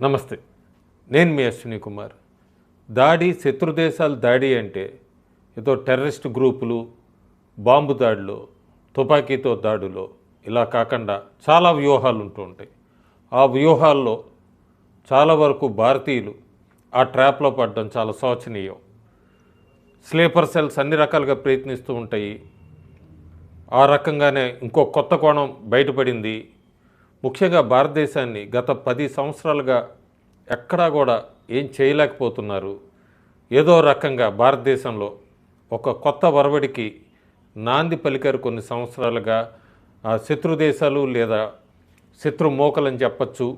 నమస్తే. నేను మీ అశ్విని కుమార్. దాడి శత్రుదేశాల దాడి అంటే ఏదో టెర్రరిస్ట్ గ్రూపులు బాంబు దాడులు, తుపాకీతో దాడులు ఇలా కాకుండా చాలా వ్యూహాలు ఉంటూ ఉంటాయి. ఆ వ్యూహాల్లో చాలా వరకు భారతీయులు ఆ ట్రాప్లో పడడం చాలా శోచనీయం. స్లీపర్ సెల్స్ అన్ని రకాలుగా ప్రయత్నిస్తూ ఉంటాయి. ఆ రకంగానే ఇంకో కొత్త కోణం బయటపడింది. ముఖ్యంగా భారతదేశాన్ని గత 10 సంవత్సరాలుగా ఎక్కడా కూడా ఏం చేయలేకపోతున్నారు. ఏదో రకంగా భారతదేశంలో ఒక కొత్త వరవడికి నాంది పలికారు కొన్ని సంవత్సరాలుగా. శత్రు దేశాలు లేదా శత్రు మోకలని చెప్పచ్చు.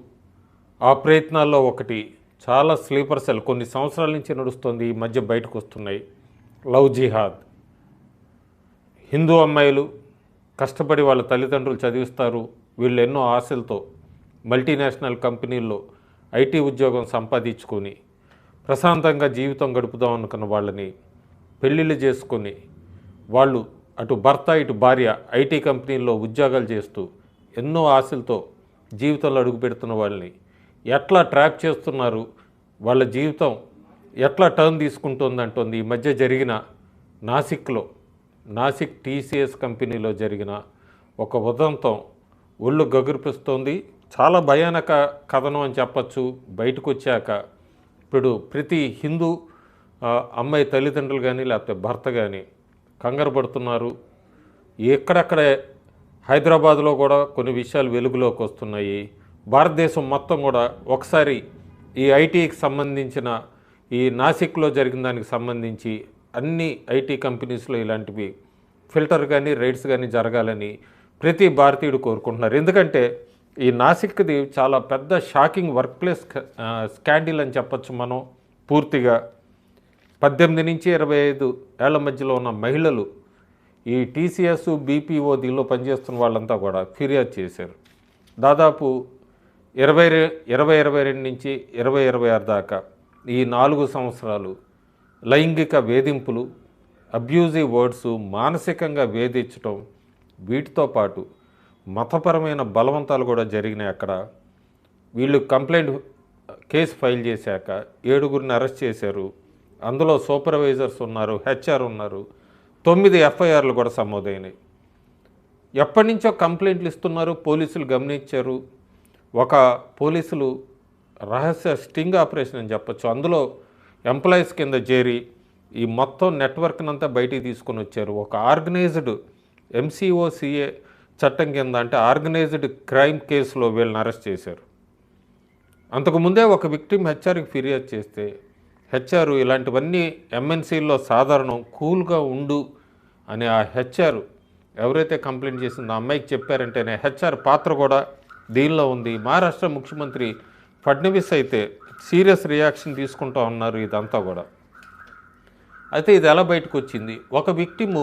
ఆ ప్రయత్నాల్లో ఒకటి చాలా స్లీపర్ సెల్ కొన్ని సంవత్సరాల నుంచి నడుస్తుంది. ఈ మధ్య బయటకు వస్తున్నాయి. లవ్ జిహాద్. హిందూ అమ్మాయిలు కష్టపడి వాళ్ళ తల్లిదండ్రులు చదివిస్తారు. వీళ్ళు ఎన్నో ఆశలతో మల్టీనేషనల్ కంపెనీల్లో ఐటీ ఉద్యోగం సంపాదించుకొని ప్రశాంతంగా జీవితం గడుపుదాం అనుకున్న వాళ్ళని పెళ్ళిళ్ళు చేసుకొని వాళ్ళు అటు భర్త ఇటు భార్య ఐటీ కంపెనీల్లో ఉద్యోగాలు చేస్తూ ఎన్నో ఆశలతో జీవితంలో అడుగుపెడుతున్న వాళ్ళని ఎట్లా ట్రాప్ చేస్తున్నారు, వాళ్ళ జీవితం ఎట్లా టర్న్ తీసుకుంటుందంటుంది. ఈ మధ్య జరిగిన నాసిక్ టీసీఎస్ కంపెనీలో జరిగిన ఒక ఉదంతం ఒళ్ళు గగురిపిస్తోంది. చాలా భయానక కథనం అని చెప్పచ్చు. బయటకు వచ్చాక ఇప్పుడు ప్రతి హిందూ అమ్మాయి తల్లిదండ్రులు కానీ లేకపోతే భర్త కానీ కంగారు పడుతున్నారు. ఎక్కడెక్కడ హైదరాబాద్లో కూడా కొన్ని విషయాలు వెలుగులోకి వస్తున్నాయి. భారతదేశం మొత్తం కూడా ఒకసారి ఈ ఐటీకి సంబంధించిన ఈ నాసిక్లో జరిగిన దానికి సంబంధించి అన్ని ఐటీ కంపెనీస్లో ఇలాంటివి ఫిల్టర్ కానీ రైడ్స్ కానీ జరగాలని ప్రతి భారతీయుడు కోరుకుంటున్నారు. ఎందుకంటే ఈ నాసిక్ది చాలా పెద్ద షాకింగ్ వర్క్ ప్లేస్ స్కాండిల్ అని చెప్పచ్చు. మనం పూర్తిగా 18 నుంచి 25 ఏళ్ల మధ్యలో ఉన్న మహిళలు ఈ టీసీఎస్ బీపీఓ దీనిలో పనిచేస్తున్న వాళ్ళంతా కూడా ఫిర్యాదు చేశారు. దాదాపు 22 నుంచి 26 దాకా ఈ 4 సంవత్సరాలు లైంగిక వేధింపులు, అబ్యూజివ్ వర్డ్స్, మానసికంగా వేధించడం, వీటితో పాటు మతపరమైన బలవంతాలు కూడా జరిగినాయి. అక్కడ వీళ్ళు కంప్లైంట్ కేసు ఫైల్ చేశాక 7గురిని అరెస్ట్ చేశారు. అందులో సూపర్వైజర్స్ ఉన్నారు, హెచ్ఆర్ ఉన్నారు. 9 ఎఫ్ఐఆర్లు కూడా సమోదైనాయి. ఎప్పటి నుంచో కంప్లైంట్లు ఇస్తున్నారు. పోలీసులు గమనించారు. ఒక పోలీసులు రహస్య స్టింగ్ ఆపరేషన్ అని చెప్పచ్చు. అందులో ఎంప్లాయీస్ కింద చేరి ఈ మొత్తం నెట్వర్క్నంతా బయటికి తీసుకొని వచ్చారు. ఒక ఆర్గనైజ్డ్ ఎంసీఓసిఏ చట్టం కింద అంటే ఆర్గనైజ్డ్ క్రైమ్ కేసులో వీళ్ళని అరెస్ట్ చేశారు. అంతకుముందే ఒక విక్టిమ్ హెచ్ఆర్కి ఫిర్యాదు చేస్తే హెచ్ఆర్ ఇలాంటివన్నీ ఎంఎన్సీల్లో సాధారణం, కూల్గా ఉండు అని ఆ హెచ్ఆర్ ఎవరైతే కంప్లైంట్ చేసిందో ఆ అమ్మాయికి చెప్పారంటేనే హెచ్ఆర్ పాత్ర కూడా దీనిలో ఉంది. మహారాష్ట్ర ముఖ్యమంత్రి ఫడ్నవీస్ అయితే సీరియస్ రియాక్షన్ తీసుకుంటూ ఉన్నారు. ఇదంతా కూడా అయితే ఇది ఎలా బయటకు వచ్చింది? ఒక విక్టిము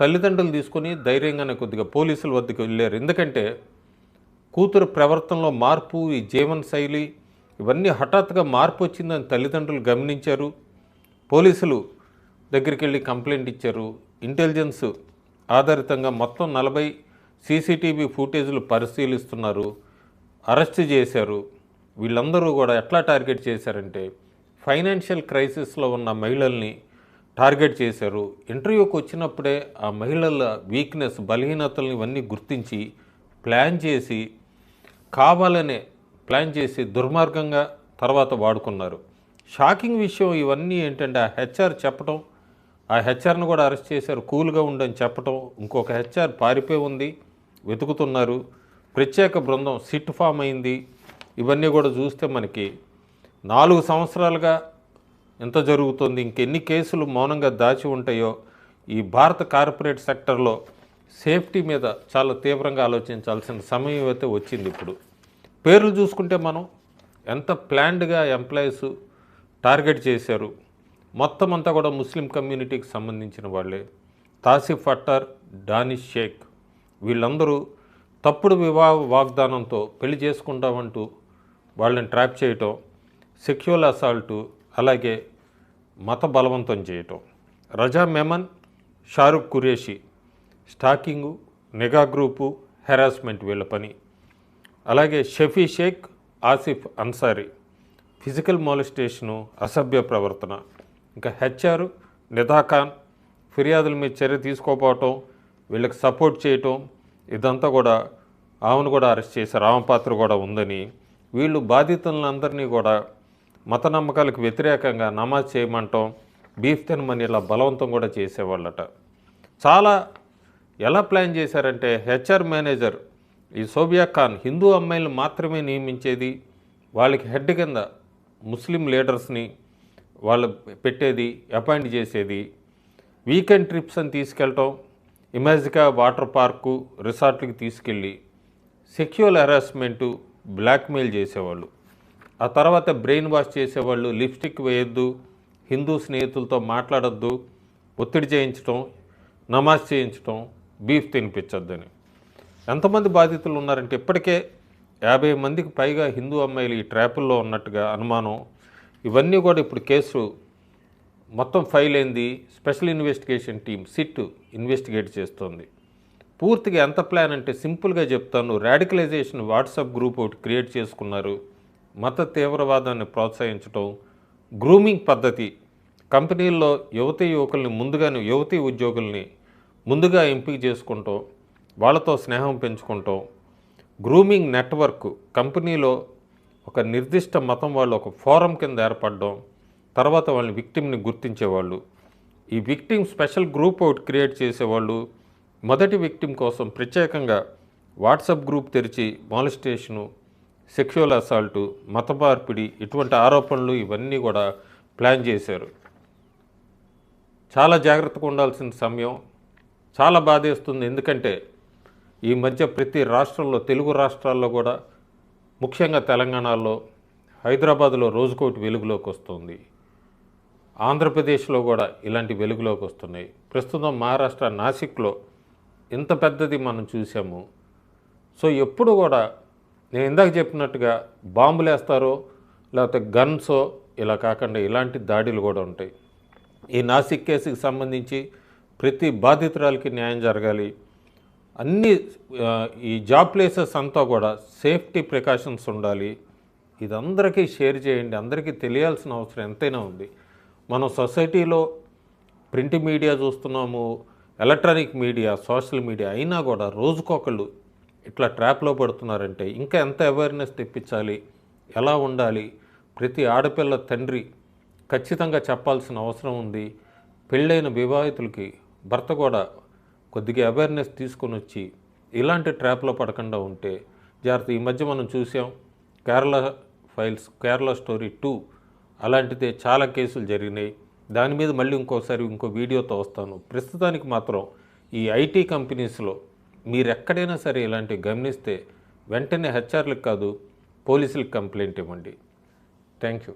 తల్లిదండ్రులు తీసుకొని ధైర్యంగానే కొద్దిగా పోలీసుల వద్దకు వెళ్ళారు. ఎందుకంటే కూతురు ప్రవర్తనలో మార్పు, ఈ జీవన శైలి ఇవన్నీ హఠాత్తుగా మార్పు వచ్చిందని తల్లిదండ్రులు గమనించారు. పోలీసులు దగ్గరికి వెళ్ళి కంప్లైంట్ ఇచ్చారు. ఇంటెలిజెన్స్ ఆధారితంగా మొత్తం 40 సీసీటీవీ ఫుటేజ్లు పరిశీలిస్తున్నారు, అరెస్ట్ చేశారు. వీళ్ళందరూ కూడా ఎట్లా టార్గెట్ చేశారంటే ఫైనాన్షియల్ క్రైసిస్లో ఉన్న మహిళల్ని టార్గెట్ చేశారు. ఇంటర్వ్యూకి వచ్చినప్పుడే ఆ మహిళల వీక్నెస్, బలహీనతలను ఇవన్నీ గుర్తించి కావాలనే ప్లాన్ చేసి దుర్మార్గంగా తర్వాత వాడుకున్నారు. షాకింగ్ విషయం ఇవన్నీ ఏంటంటే ఆ హెచ్ఆర్ చెప్పడం, ఆ హెచ్ఆర్ను కూడా అరెస్ట్ చేశారు. కూల్గా ఉండని చెప్పడం. ఇంకొక హెచ్ఆర్ పారిపోయి ఉంది, వెతుకుతున్నారు. ప్రత్యేక బృందం సిట్ ఫామ్ అయింది. ఇవన్నీ కూడా చూస్తే మనకి 4 సంవత్సరాలుగా ఎంత జరుగుతుంది, ఇంకెన్ని కేసులు మౌనంగా దాచి ఉంటాయో. ఈ భారత కార్పొరేట్ సెక్టర్లో సేఫ్టీ మీద చాలా తీవ్రంగా ఆలోచించాల్సిన సమయం అయితే వచ్చింది. ఇప్పుడు పేర్లు చూసుకుంటే మనం ఎంత ప్లాన్డ్గా ఎంప్లాయీస్ టార్గెట్ చేశారు. మొత్తం అంతా కూడా ముస్లిం కమ్యూనిటీకి సంబంధించిన వాళ్ళే. తాసిఫ్ అట్టార్, డానిష్ షేక్ వీళ్ళందరూ తప్పుడు వివాహ వాగ్దానంతో పెళ్లి చేసుకుంటామంటూ వాళ్ళని ట్రాప్ చేయటం, సెక్చువల్ అసాల్టు, అలాగే మత బలవంతం చేయటం. రజా మెమన్, షారుఖ్ ఖురేషి స్టాకింగు, నిఘా గ్రూపు, హెరాస్మెంట్ వీళ్ళ పని. అలాగే షఫీ షేక్, ఆసిఫ్ అన్సారీ, ఫిజికల్ మాలిస్టేషను, అసభ్య ప్రవర్తన. ఇంకా హెచ్ఆర్ నిదా ఖాన్ ఫిర్యాదుల మీద చర్య తీసుకోకపోవటం, వీళ్ళకి సపోర్ట్ చేయటం, ఇదంతా కూడా ఆమెను కూడా అరెస్ట్ చేశారు. ఆమె పాత్ర కూడా ఉందని. వీళ్ళు బాధితులందరినీ కూడా మత నమ్మకాలకు వ్యతిరేకంగా నమాజ్ చేయమంటాం, బీఫ్ తినమని ఇలా బలవంతం కూడా చేసేవాళ్ళట. చాలా ఎలా ప్లాన్ చేశారంటే హెచ్ఆర్ మేనేజర్ ఈ సోబియా ఖాన్ హిందూ అమ్మాయిలను మాత్రమే నియమించేది, వాళ్ళకి హెడ్ కింద ముస్లిం లీడర్స్ని వాళ్ళు పెట్టేది, అపాయింట్ చేసేది. వీకెండ్ ట్రిప్స్ అని తీసుకెళ్ళటం, ఇమాజికా వాటర్ పార్కు రిసార్ట్లకి తీసుకెళ్ళి సెక్యువల్ హెరాస్మెంటు, బ్లాక్మెయిల్ చేసేవాళ్ళు. ఆ తర్వాత బ్రెయిన్ వాష్ చేసేవాళ్ళు, లిప్స్టిక్ వేయొద్దు, హిందూ స్నేహితులతో మాట్లాడొద్దు, ఒత్తిడి చేయించడం, నమాజ్ చేయించడం, బీఫ్ తినిపించొద్దని. ఎంతమంది బాధితులు ఉన్నారంటే ఇప్పటికే 50 మందికి పైగా హిందూ అమ్మాయిలు ఈ ట్రాపుల్లో ఉన్నట్టుగా అనుమానం. ఇవన్నీ కూడా ఇప్పుడు కేసు మొత్తం ఫైల్ అయింది. Special investigation team SIT investigate చేస్తోంది. పూర్తిగా ఎంత ప్లాన్ అంటే సింపుల్గా చెప్తాను. రాడికలైజేషన్ వాట్సాప్ గ్రూప్ ఒకటి క్రియేట్ చేసుకున్నారు. మత తీవ్రవాదాన్ని ప్రోత్సహించడం, గ్రూమింగ్ పద్ధతి, కంపెనీల్లో యువతీ యువకుల్ని ముందుగానే యువతీ ఉద్యోగుల్ని ముందుగా ఎంపిక చేసుకుంటాం, వాళ్ళతో స్నేహం పెంచుకుంటాం, గ్రూమింగ్ నెట్వర్క్, కంపెనీలో ఒక నిర్దిష్ట మతం వాళ్ళు ఒక ఫోరం కింద ఏర్పడడం, తర్వాత వాళ్ళని విక్టిమ్ని గుర్తించేవాళ్ళు, ఈ విక్టిమ్ స్పెషల్ గ్రూప్ ఒకటి క్రియేట్ చేసేవాళ్ళు, మొదటి విక్టిమ్ కోసం ప్రత్యేకంగా వాట్సాప్ గ్రూప్ తెరిచి మాలిస్టేషను, సెక్షువల్ అసాల్టు, మత మార్పిడి, ఇటువంటి ఆరోపణలు ఇవన్నీ కూడా ప్లాన్ చేశారు. చాలా జాగ్రత్తగా ఉండాల్సిన సమయం. చాలా బాధేస్తుంది. ఎందుకంటే ఈ మధ్య ప్రతి రాష్ట్రంలో, తెలుగు రాష్ట్రాల్లో కూడా, ముఖ్యంగా తెలంగాణలో, హైదరాబాద్లో రోజుకోటి వెలుగులోకి వస్తుంది. ఆంధ్రప్రదేశ్లో కూడా ఇలాంటి వెలుగులోకి వస్తున్నాయి. ప్రస్తుతం మహారాష్ట్ర నాసిక్లో ఇంత పెద్దది మనం చూసాము. సో ఎప్పుడు కూడా నేను ఇందాక చెప్పినట్టుగా బాంబులు వేస్తారో లేకపోతే గన్సో ఇలా కాకుండా ఇలాంటి దాడులు కూడా ఉంటాయి. ఈ నాసిక్ కేసుకి సంబంధించి ప్రతి బాధితురాలకి న్యాయం జరగాలి. అన్ని ఈ జాబ్ ప్లేసెస్ అంతా కూడా సేఫ్టీ ప్రికాషన్స్ ఉండాలి. ఇది అందరికీ షేర్ చేయండి. అందరికీ తెలియాల్సిన అవసరం ఎంతైనా ఉంది. మనం సొసైటీలో ప్రింట్ మీడియా చూస్తున్నాము, ఎలక్ట్రానిక్ మీడియా, సోషల్ మీడియా, అయినా కూడా రోజుకొకళ్ళు ఇట్లా ట్రాప్లో పడుతున్నారంటే ఇంకా ఎంత అవేర్నెస్ తెప్పించాలి, ఎలా ఉండాలి. ప్రతి ఆడపిల్ల తండ్రి ఖచ్చితంగా చెప్పాల్సిన అవసరం ఉంది. పెళ్ళైన వివాహితులకి భర్త కూడా కొద్దిగా అవేర్నెస్ తీసుకొని వచ్చి ఇలాంటి ట్రాప్లో పడకుండా ఉంటే జాగ్రత్త. ఈ మధ్య మనం చూసాం కేరళ ఫైల్స్, కేరళ స్టోరీ 2 అలాంటిదే చాలా కేసులు జరిగినాయి. దాని మీద మళ్ళీ ఇంకోసారి ఇంకో వీడియోతో వస్తాను. ప్రస్తుతానికి మాత్రం ఈ ఐటీ కంపెనీస్లో మీరు ఎక్కడైనా సరే ఇలాంటివి గమనిస్తే వెంటనే హెచ్ఆర్లకు కాదు పోలీసులకు కంప్లైంట్ ఇవ్వండి. Thank you.